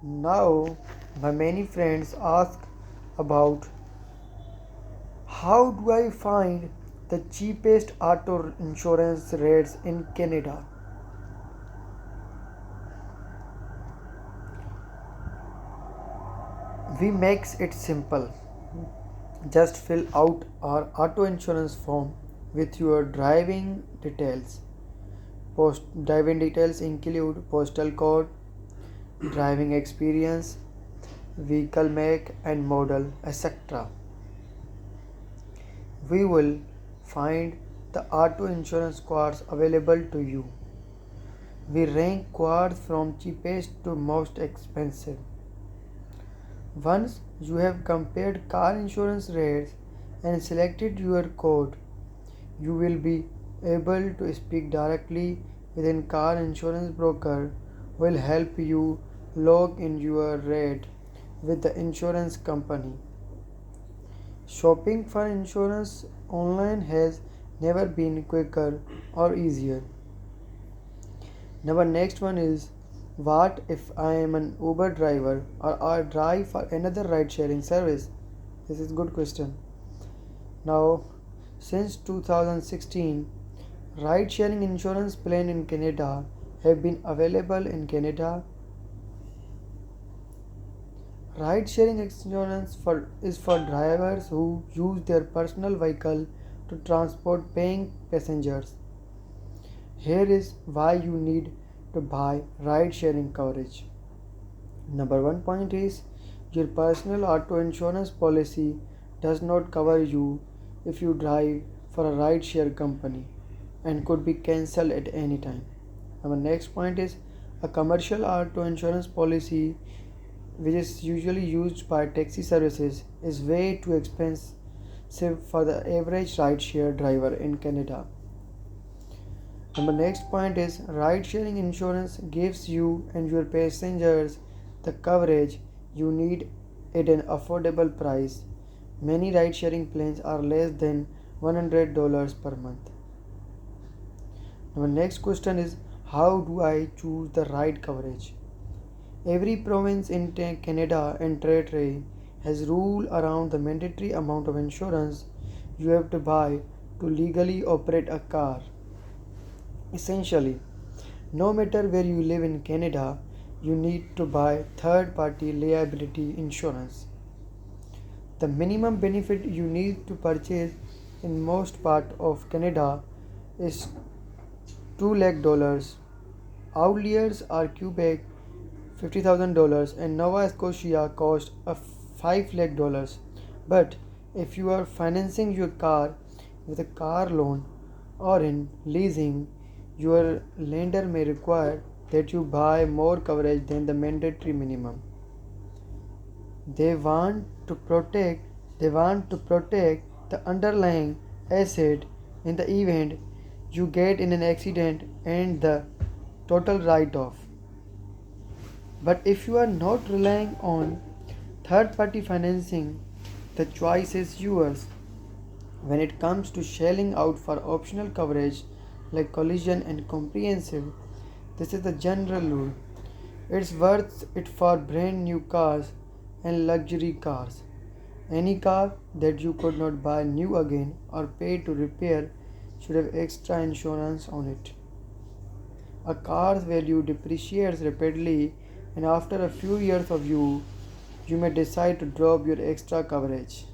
Now, my many friends ask about how do I find the cheapest auto insurance rates in Canada. We makes it simple. Just fill out our auto insurance form with your driving details include postal code, driving experience, vehicle make and model, etc. We will find the auto insurance quotes available to you. We rank quotes from cheapest to most expensive. Once you have compared car insurance rates and selected your quote, you will be able to speak directly with a car insurance broker who will help you log in your rate with the insurance company. Shopping for insurance online has never been quicker or easier. Now, next one is, what if I am an Uber driver or I drive for another ride sharing service? This is a good question. Now, since 2016, ride sharing insurance plans in Canada have been available in Canada. Ride sharing is for drivers who use their personal vehicle to transport paying passengers. Here is why you need to buy ride sharing coverage. Number one point is, your personal auto insurance policy does not cover you if you drive for a ride share company and could be cancelled at any time. Our next point is, a commercial auto insurance policy, which is usually used by taxi services, is way too expensive for the average ride share driver in Canada. Number next point is, ride sharing insurance gives you and your passengers the coverage you need at an affordable price. Many ride sharing plans are less than $100 per month. Our next question is, how do I choose the right coverage? Every province in Canada and territory has rule around the mandatory amount of insurance you have to buy to legally operate a car. Essentially, no matter where you live in Canada, you need to buy third party liability insurance. The minimum benefit you need to purchase in most part of Canada is $2 lakh. Outliers are Quebec $50,000 and Nova Scotia cost a $5 lakh. But if you are financing your car with a car loan or in leasing, your lender may require that you buy more coverage than the mandatory minimum. They want to protect the underlying asset in the event you get in an accident and the total write off. But if you are not relying on third party financing, the choice is yours. When it comes to shelling out for optional coverage like collision and comprehensive, this is the general rule. It's worth it for brand new cars and luxury cars. Any car that you could not buy new again or pay to repair should have extra insurance on it. A car's value depreciates rapidly, and after a few years of use, you may decide to drop your extra coverage.